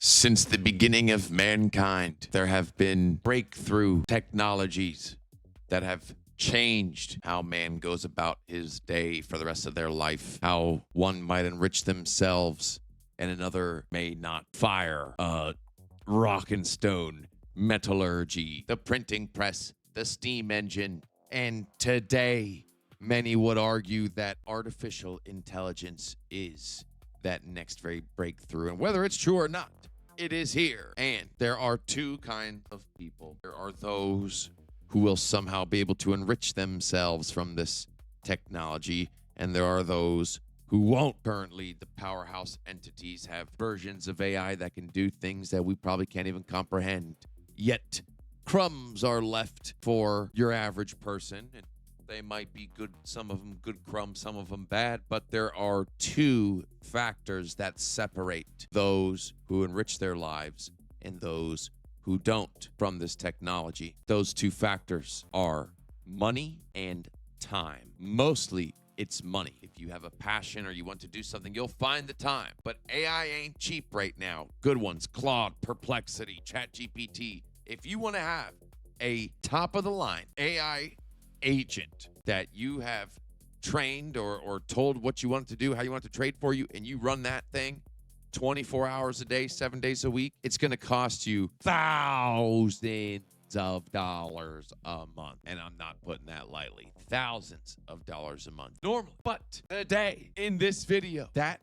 Since the beginning of mankind, there have been breakthrough technologies that have changed how man goes about his day for the rest of their life, how one might enrich themselves and another may not. Fire, rock and stone, metallurgy, the printing press, the steam engine. And today, many would argue that artificial intelligence is that next very breakthrough. And whether it's true or not, it is here. And there are two kinds of people. There are those who will somehow be able to enrich themselves from this technology, and there are those who won't. Currently, the powerhouse entities have versions of AI that can do things that we probably can't even comprehend. Yet, crumbs are left for your average person, and they might be good, some of them good crumbs, some of them bad, but there are two factors that separate those who enrich their lives and those who don't from this technology. Those two factors are money and time. Mostly it's money. If you have a passion or you want to do something, you'll find the time. But AI ain't cheap right now. Good ones, Claude, Perplexity, ChatGPT. If you want to have a top of the line AI agent that you have trained or told what you want it to do, how you want it to trade for you, and you run that thing 24 hours a day, 7 days a week, it's going to cost you thousands of dollars a month. And I'm not putting that lightly. Thousands of dollars a month normally. But today in this video, that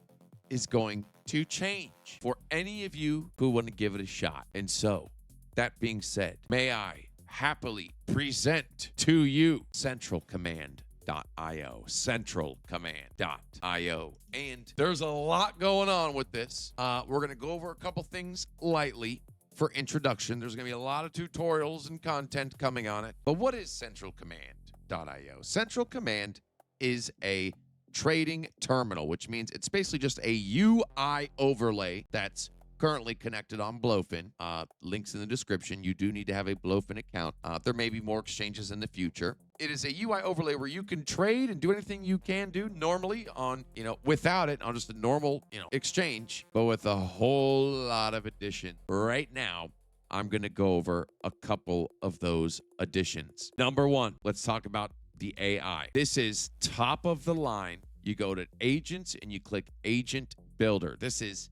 is going to change for any of you who want to give it a shot. And so, that being said, may I happily present to you centralcommand.io, centralcommand.io. And there's a lot going on with this. We're going to go over a couple things lightly for introduction. There's going to be a lot of tutorials and content coming on it. But what is centralcommand.io? Central Command is a trading terminal, which means it's basically just a UI overlay that's currently connected on Blowfin. Links in the description. You do need to have a Blowfin account. There may be more exchanges in the future. It is a UI overlay where you can trade and do anything you can do normally on, without it on just a normal, exchange, but with a whole lot of addition. Right now, I'm going to go over a couple of those additions. Number one, let's talk about the AI. This is top of the line. You go to agents and you click agent builder. This is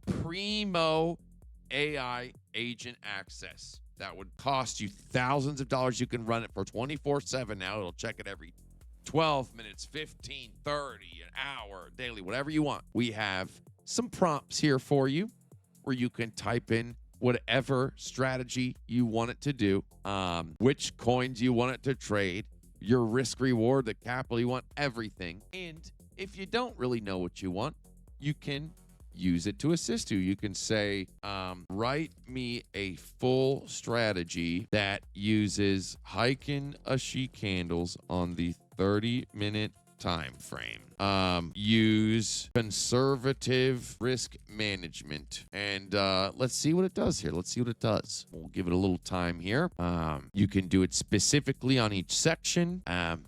primo AI agent access. That would cost you thousands of dollars. You can run it for 24/7 now. It'll check it every 12 minutes, 15, 30, an hour, daily, whatever you want. We have some prompts here for you where you can type in whatever strategy you want it to do, which coins you want it to trade, your risk reward, the capital you want, everything. And if you don't really know what you want, you can use it to assist you. You can say, write me a full strategy that uses Heiken Ashi candles on the 30-minute time frame. Use conservative risk management. And let's see what it does here. Let's see what it does. We'll give it a little time here. You can do it specifically on each section.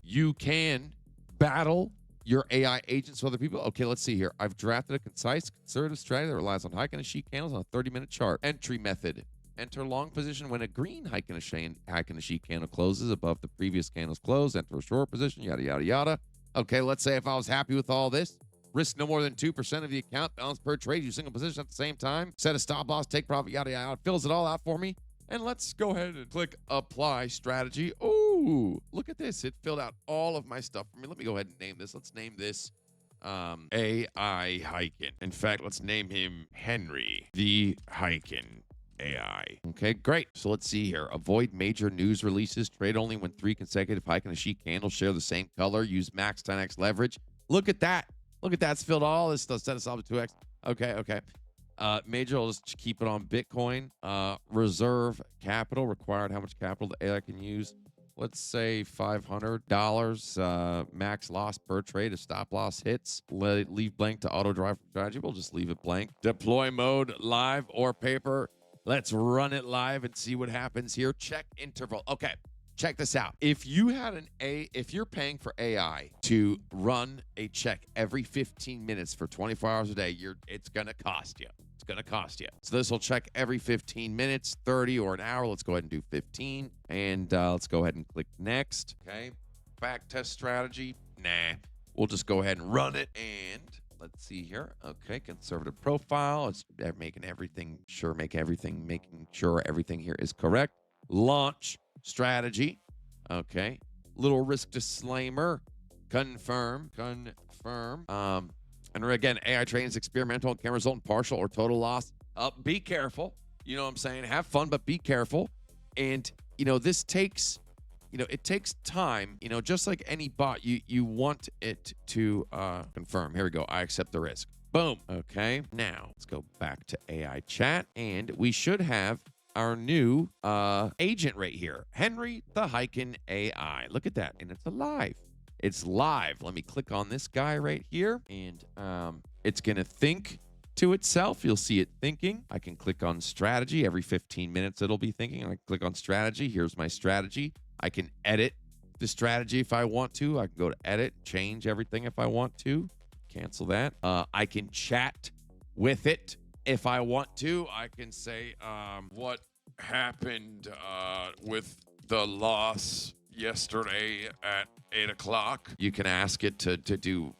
You can battle your AI agents with other people. Okay, let's see here. I've drafted a concise, conservative strategy that relies on Heiken Ashi candles on a 30-minute chart. Entry method. Enter long position when a green Heiken Ashi candle closes above the previous candle's close. Enter a short position, yada, yada, yada. Okay, let's say if I was happy with all this, risk no more than 2% of the account, balance per trade, use single position at the same time, set a stop loss, take profit, yada, yada, yada. Fills it all out for me. And let's go ahead and click apply strategy. Oh, look at this. It filled out all of my stuff for me. Let me go ahead and name this. Let's name this AI Heiken. In fact, let's name him Henry the Heiken AI. Okay, great. So let's see here. Avoid major news releases. Trade only when 3 consecutive Heiken Ashi candles share the same color. Use max 10x leverage. Look at that. Look at that. It's filled all this stuff. Set us up to 2x. Okay. Major, I'll just keep it on Bitcoin. Reserve capital required. How much capital the AI can use? Let's say $500. Max loss per trade if stop loss hits. Leave blank to auto drive strategy. We'll just leave it blank. Deploy mode, live or paper. Let's run it live and see what happens here. Check interval. Okay. check this out. If you're paying for AI to run a check every 15 minutes for 24 hours a day, it's going to cost you. It's going to cost you. So this will check every 15 minutes, 30 or an hour. Let's go ahead and do 15. And let's go ahead and click next. Okay. Back test strategy. Nah. We'll just go ahead and run it. And let's see here. Okay. Conservative profile. It's making sure everything here is correct. Launch strategy. Okay. Little risk disclaimer. Confirm. And again, AI training is experimental and can result in partial or total loss. Be careful. You know what I'm saying? Have fun, but be careful. And, this takes, it takes time. Just like any bot, you want it to confirm. Here we go. I accept the risk. Boom. Okay. Now, let's go back to AI chat. And we should have our new agent right here. Henry the Hyken AI. Look at that. And it's alive. It's live. Let me click on this guy right here, and it's going to think to itself. You'll see it thinking. I can click on strategy. Every 15 minutes, it'll be thinking. I click on strategy. Here's my strategy. I can edit the strategy if I want to. I can go to edit, change everything if I want to. Cancel that. I can chat with it if I want to. I can say, what happened with the loss yesterday at 8 o'clock. You can ask it to do,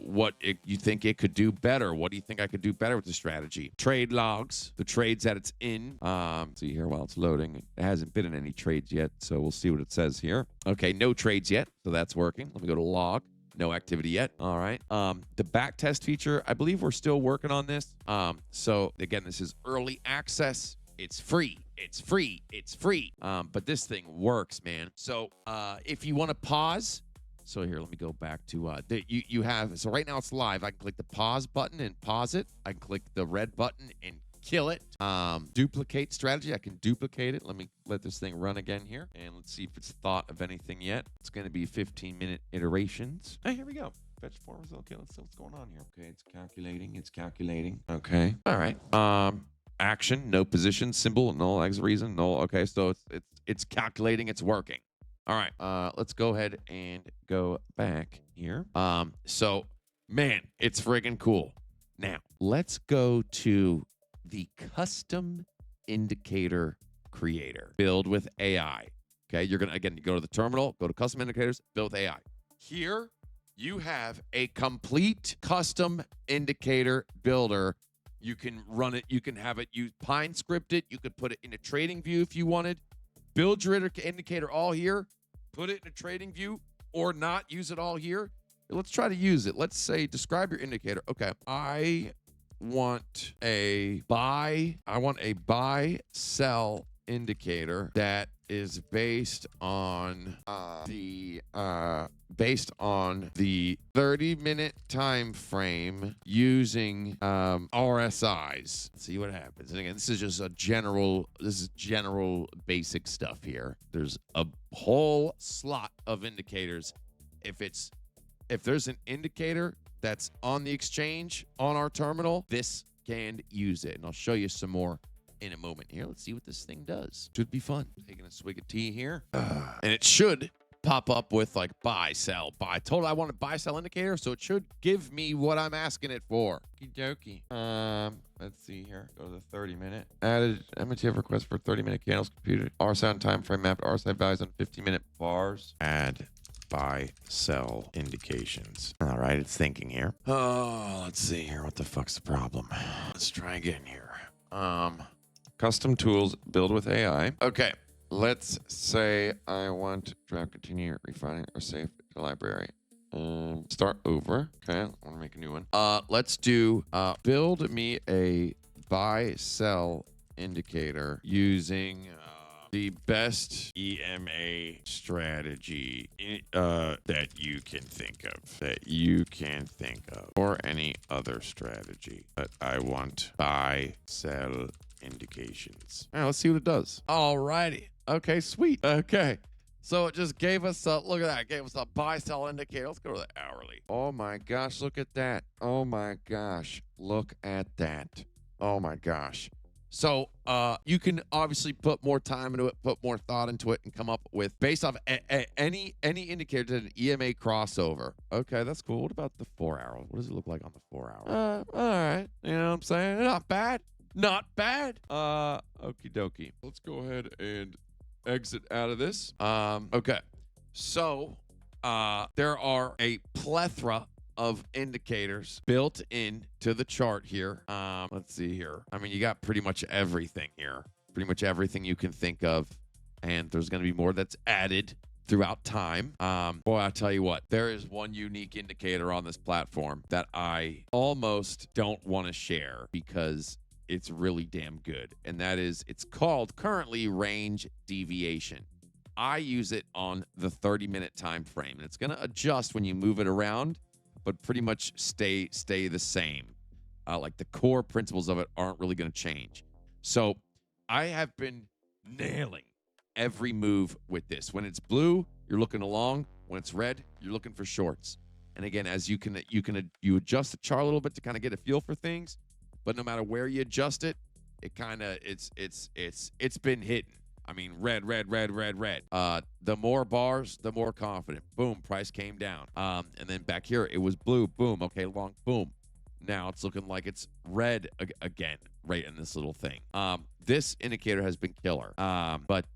what you think it could do better. What do you think I could do better with the strategy? Trade logs, the trades that it's in. See here while it's loading. It hasn't been in any trades yet, so we'll see what it says here. Okay, no trades yet, so that's working. Let me go to log. No activity yet. All right. The back test feature, I believe we're still working on this. So again, this is early access. It's free. It's free. But this thing works, man. So if you want to pause, so here, let me go back to you have. So right now it's live. I can click the pause button and pause it. I can click the red button and kill it. Duplicate strategy. I can duplicate it. Let me let this thing run again here, and let's see if it's thought of anything yet. It's going to be 15-minute iterations. Hey, here we go. Fetch form result. Okay, let's see what's going on here. Okay, it's calculating. Okay. All right. Action, no position, symbol, null, X reason, null. Okay, so it's calculating, it's working. All right, let's go ahead and go back here. So, man, it's friggin' cool. Now, let's go to the custom indicator creator. Build with AI. Okay, you're gonna, again, go to the terminal, go to custom indicators, build with AI. Here, you have a complete custom indicator builder. You can run it. You can have it use Pine script it. You could put it in a trading view if you wanted. Build your indicator all here. Put it in a trading view or not. Use it all here. Let's try to use it. Let's say describe your indicator. Okay. I want a buy sell indicator that is based on the 30-minute time frame using RSIs. Let's see what happens. And again, this is just general basic stuff here. There's a whole slot of indicators. If there's an indicator that's on the exchange on our terminal, this can use it. And I'll show you some more in a moment here. Let's see what this thing does. Should be fun. Taking a swig of tea here. And it should pop up with like buy, sell, buy. I told it I want a buy, sell indicator, so it should give me what I'm asking it for. Okie dokie. Let's see here. Go to the 30-minute. Added MTF request for 30-minute candles computed. RSI time frame mapped. RSI values on 15-minute bars. Add buy, sell indications. All right, it's thinking here. Oh, let's see here. What the fuck's the problem? Let's try again here. Custom tools, build with AI. Okay, let's say I want draft, continue, refining, or save the library. Start over. Okay, I want to make a new one. Let's do build me a buy sell indicator using the best EMA strategy that you can think of, or any other strategy. But I want buy sell indications. All right, let's see what it does. All righty. Okay, sweet. Okay. So it just gave us a, look at that, it gave us a buy sell indicator. Let's go to the hourly. Oh my gosh, look at that. Oh my gosh, look at that. Oh my gosh. So you can obviously put more time into it, put more thought into it, and come up with based off any indicator to an EMA crossover. Okay, that's cool. What about the 4-hour? What does it look like on the 4-hour? All right. You know what I'm saying? Not bad. Not bad. Okie dokie. Let's go ahead and exit out of this. Okay. So there are a plethora of indicators built into the chart here. Let's see here. I mean, you got pretty much everything here. Pretty much everything you can think of. And there's going to be more that's added throughout time. Boy, I tell you what, there is one unique indicator on this platform that I almost don't want to share because it's really damn good. And that is, it's called currently range deviation. I use it on the 30-minute time frame, and it's going to adjust when you move it around, but pretty much stay the same. Like the core principles of it aren't really going to change. So I have been nailing every move with this. When it's blue, you're looking along. When it's red, you're looking for shorts. And again, as you adjust the chart a little bit to kind of get a feel for things, but no matter where you adjust it, it kind of it's been hitting. I mean, red. The more bars, the more confident. Boom, price came down. And then back here, it was blue. Boom. Okay, long. Boom. Now it's looking like it's red again, right in this little thing. This indicator has been killer. But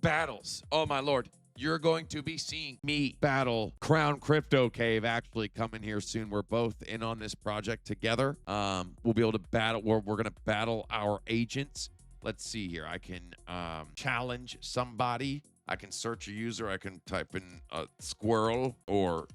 battles. Oh my lord. You're going to be seeing me battle Crown Crypto Cave actually coming here soon. We're both in on this project together. We'll be able to battle. We're going to battle our agents. Let's see here. I can challenge somebody. I can search a user. I can type in Squirrel or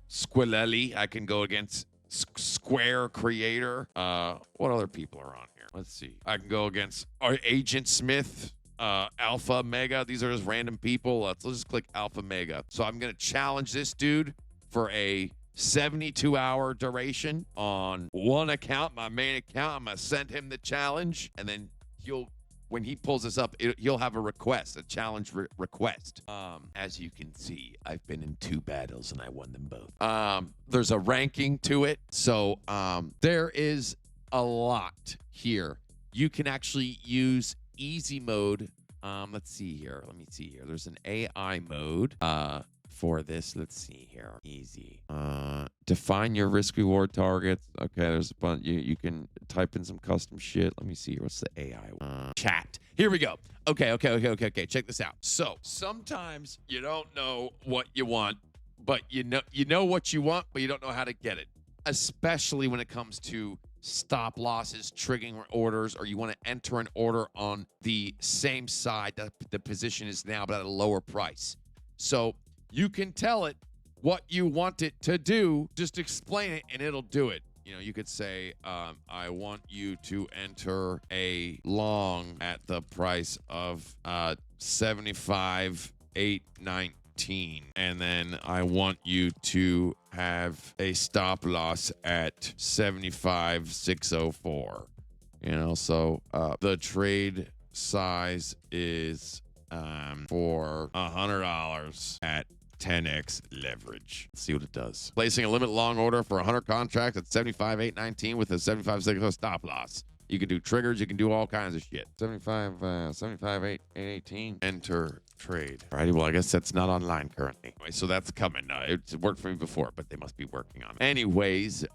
Squilelli. I can go against Square Creator. What other people are on here? Let's see. I can go against Agent Smith. Alpha Mega. These are just random people. Let's just click Alpha Mega. So I'm going to challenge this dude for a 72-hour duration on one account, my main account. I'm going to send him the challenge, and then when he pulls this up, he'll have a request, a challenge request. As you can see, I've been in 2 battles and I won them both. There's a ranking to it. So there is a lot here. You can actually use easy mode. Let's see here. Let me see here. There's an AI mode for this. Let's see here. Easy. Define your risk reward targets. Okay, there's a bunch. You can type in some custom shit. Let me see here. What's the AI? Chat. Here we go. Okay. Check this out. So sometimes you don't know what you want, but you know what you want, but you don't know how to get it. Especially when it comes to stop losses, triggering orders, or you want to enter an order on the same side that the position is now, but at a lower price. So you can tell it what you want it to do, just explain it, and it'll do it. You know, you could say, I want you to enter a long at the price of 75,819. And then I want you to have a stop loss at 75,604. You know, so the trade size is for $100 at 10x leverage. Let's see what it does. Placing a limit long order for 100 contracts at 75,819 with a 75,604 stop loss. You can do triggers. You can do all kinds of shit. 75,818. Enter trade. All right. Well, I guess that's not online currently. Anyway, so that's coming. It's worked for me before, but they must be working on it. Anyways,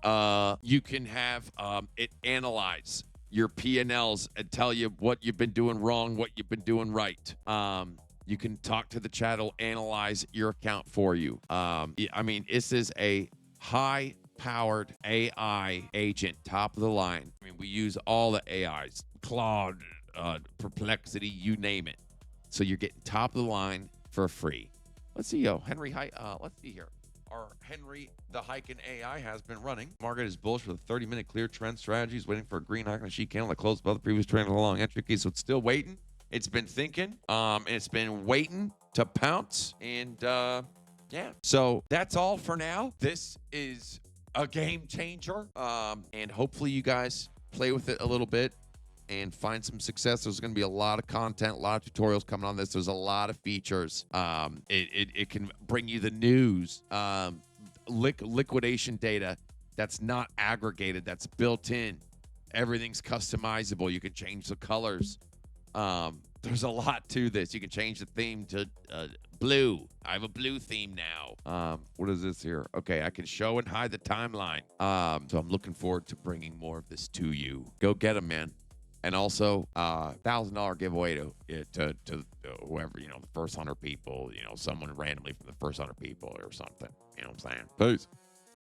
you can have it analyze your P&Ls and tell you what you've been doing wrong, what you've been doing right. You can talk to the chat. It'll analyze your account for you. I mean, this is a high-powered AI agent, top of the line. I mean, we use all the AIs, Claude, Perplexity, you name it. So you're getting top of the line for free. Let's see, Henry. Let's see here. Our Henry the Heiken AI has been running. Market is bullish with a 30-minute clear trend strategy. He's waiting for a green Heiken sheet candle that closed above the previous trend with a long entry key. So it's still waiting. It's been thinking. It's been waiting to pounce. And yeah. So that's all for now. This is a game changer. And hopefully you guys play with it a little bit and find some success. There's going to be a lot of content, a lot of tutorials coming on this. There's a lot of features. It can bring you the news, liquidation data that's not aggregated, that's built in. Everything's customizable. You can change the colors. There's a lot to this. You can change the theme to blue. I have a blue theme now. What is this here? Okay, I can show and hide the timeline. So I'm looking forward to bringing more of this to you. Go get them, man. And also, $1,000 giveaway to whoever, the first 100 people, someone randomly from the first 100 people or something. You know what I'm saying? Peace.